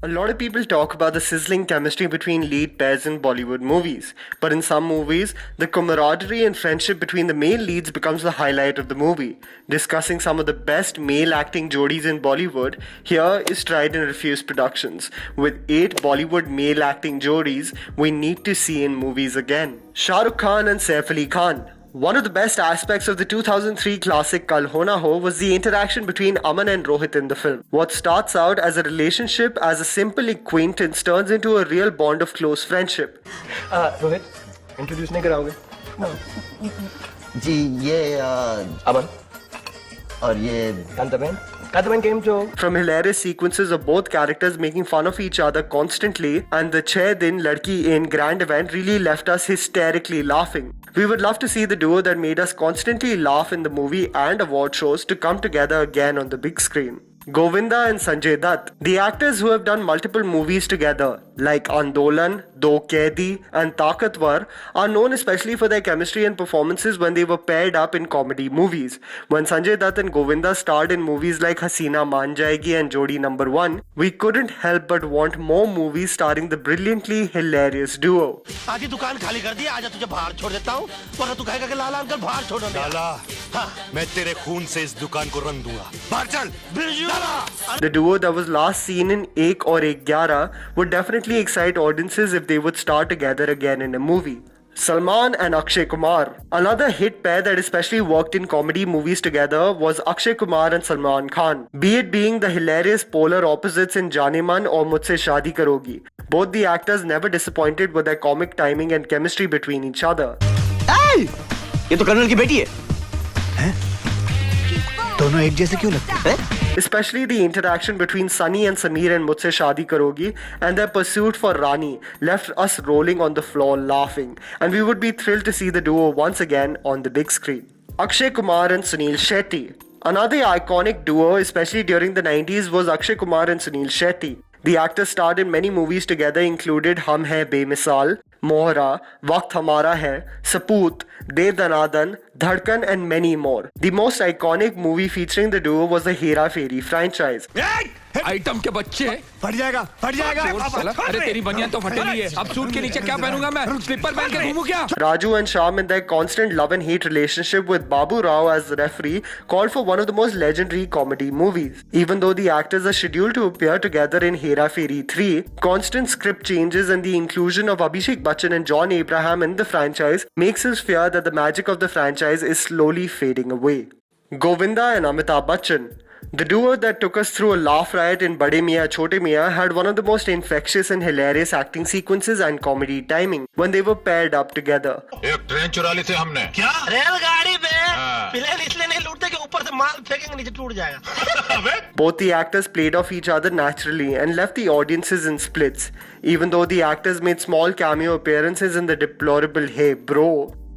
A lot of people talk about the sizzling chemistry between lead pairs in Bollywood movies, but in some movies, the camaraderie and friendship between the male leads becomes the highlight of the movie. Discussing some of the best male acting jodis in Bollywood, here is Tried and Refused Productions, with 8 Bollywood male acting jodis we need to see in movies again. Shah Rukh Khan and Saif Ali Khan. One of the best aspects of the 2003 classic Kal Ho Na Ho was the interaction between Aman and Rohit in the film. What starts out as a relationship as a simple acquaintance turns into a real bond of close friendship. Rohit introduce नहीं कराओगे? जी ये अमन और ये Kantaben came to From hilarious sequences of both characters making fun of each other constantly, and the 6 Din Ladki in grand event really left us hysterically laughing. We would love to see the duo that made us constantly laugh in the movie and award shows to come together again on the big screen. Govinda and Sanjay Dutt, the actors who have done multiple movies together, like Andolan, Do Kaidi, and Taakatwar, are known especially for their chemistry and performances when they were paired up in comedy movies. When Sanjay Dutt and Govinda starred in movies like Hasina Maan Jayegi and Jodi Number 1, we couldn't help but want more movies starring the brilliantly hilarious duo. आधी दुकान खाली कर दी, आजा तुझे बाहर छोड़ देता हूँ, वरना तू कहेगा कि लाला अंकल बाहर छोड़ो। लाला, मैं तेरे खून से इस दुकान को रंग दूंगा। बाहर चल, Birju. The duo that was last seen in Ek Aur Ek Gyara would definitely excite audiences if they would star together again in a movie. Salman and Akshay Kumar. Another hit pair that especially worked in comedy movies together was Akshay Kumar and Salman Khan, be it being the hilarious polar opposites in Jane Man or Mujhse Shaadi Karogi. Both the actors never disappointed with their comic timing and chemistry between each other. ये तो colonel की बेटी है? दोनों एक जैसे क्यों लगते हैं? Especially the interaction between Sunny and Sameer and Mujhse Shaadi Karogi and their pursuit for Rani left us rolling on the floor laughing, and we would be thrilled to see the duo once again on the big screen. Akshay Kumar and Sunil Shetty. Another iconic duo, especially during the 90s, was Akshay Kumar and Sunil Shetty. The actors starred in many movies together, included Hum Hai Bemisal, Mohra, Waqt Hamara Hai, Sapoot, Dev Danadan, Dhadkan and many more. The most iconic movie featuring the duo was the Hera Fairy franchise. Item के बच्चे फट जाएगा। अरे तेरी बनियान तो फटेली है। अब सूट के नीचे क्या पहनूंगा मैं? स्लीपर पहन के घूमूं क्या? Raju and Shyam, in their constant love and hate relationship with Babu Rao as the referee, called for one of the most legendary comedy movies. Even though the actors are scheduled to appear together in Hera Fairy 3, constant script changes and the inclusion of Abhishek Bachchan and John Abraham in the franchise makes us fear that the magic of the franchise is slowly fading away. Govinda and Amitabh Bachchan. The duo that took us through a laugh riot in Bade Miyan Chote Miyan had one of the most infectious and hilarious acting sequences and comedy timing when they were paired up together. एक train चुरा ली थी हमने। क्या? रेलगाड़ी में plane इसलिए नहीं लूटते कि ऊपर से माल फेंकेंगे नीचे टूट जाएगा। Both the actors played off each other naturally and left the audiences in splits. Even though the actors made small cameo appearances in the deplorable Hey Bro,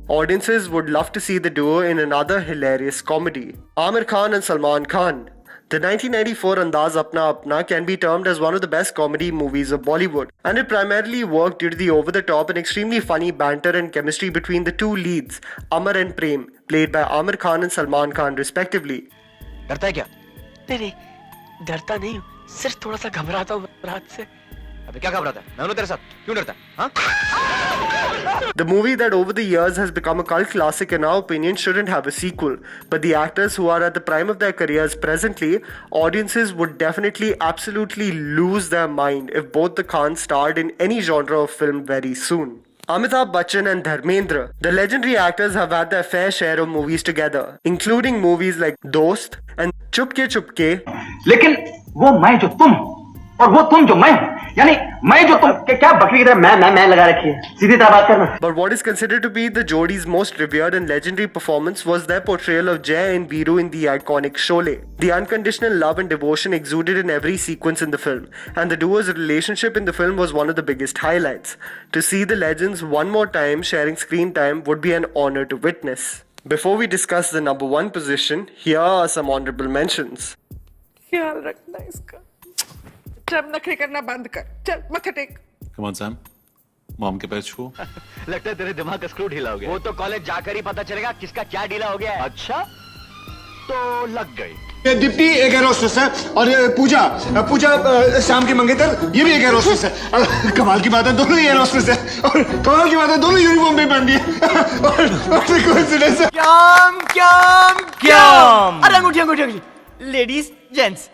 audiences would love to see the duo in another hilarious comedy. Amir Khan and Salman Khan. The 1994 Andaz Apna Apna can be termed as one of the best comedy movies of Bollywood, and it primarily worked due to the over-the-top and extremely funny banter and chemistry between the two leads, Amar and Prem, played by Amir Khan and Salman Khan respectively. डरता है क्या? नहीं डरता नहीं हूँ, सिर्फ थोड़ा सा घबराता हूँ रात से। अबे क्या घबराता है? मैं हूँ तेरे साथ, क्यों डरता है? हाँ? The movie that over the years has become a cult classic in our opinion shouldn't have a sequel, but the actors who are at the prime of their careers presently, audiences would definitely absolutely lose their mind if both the Khans starred in any genre of film very soon. Amitabh Bachchan and Dharmendra, the legendary actors, have had their fair share of movies together, including movies like Dost and Chupke Chupke. लेकिन वो मैं जो तुम और वो तुम जो मैं हूं, यानी मैं जो तुम क्या बकरी की तरह मैं लगा रखी है, सीधी तरह बात करना। But what is considered to be the Jodi's most revered and legendary performance was their portrayal of Jay and Biru in the iconic Sholay. The unconditional love and devotion exuded in every sequence in the film, and the duo's relationship in the film was one of the biggest highlights. To see the legends one more time sharing screen time would be an honor to witness. Before we discuss the number 1 position, here are some honorable mentions. ख्याल रखना इसका। जब नखरे करना बंद कर, चल मत्था टेक। Come on, Sam. मॉम के पैर छू। लगता है तेरे दिमाग का स्क्रू ढीला हो गया। वो तो कॉलेज जाकर ही पता चलेगा किसका क्या ढीला हो गया है। अच्छा? तो लग गई। ये दीप्ति एक एयर होस्टेस है और ये पूजा पूजा शाम की मंगेतर ये भी एक एयर होस्टेस है। कमाल की बात है दोनों ही एयर होस्टेस है और कमाल की बात है दोनों यूनिफॉर्म भी पहन दी है और कोइंसिडेंस है। अरे अंगूठी ladies gents.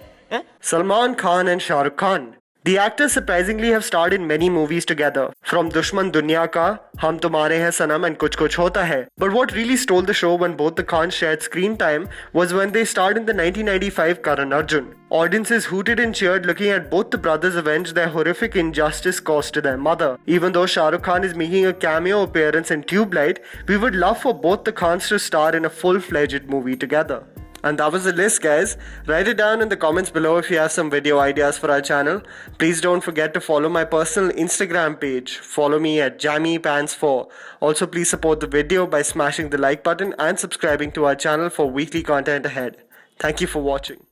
Salman Khan and Shah Rukh Khan. The actors surprisingly have starred in many movies together, from Dushman Dunya Ka, Hum Tumhare Hain Sanam and Kuch Kuch Hota Hai. But what really stole the show when both the Khans shared screen time was when they starred in the 1995 Karan Arjun. Audiences hooted and cheered looking at both the brothers avenge their horrific injustice caused to their mother. Even though Shah Rukh Khan is making a cameo appearance in Tube Light, we would love for both the Khans to star in a full-fledged movie together. And that was the list, guys. Write it down in the comments below if you have some video ideas for our channel. Please don't forget to follow my personal Instagram page. Follow me at JammyPants4. Also, please support the video by smashing the like button and subscribing to our channel for weekly content ahead. Thank you for watching.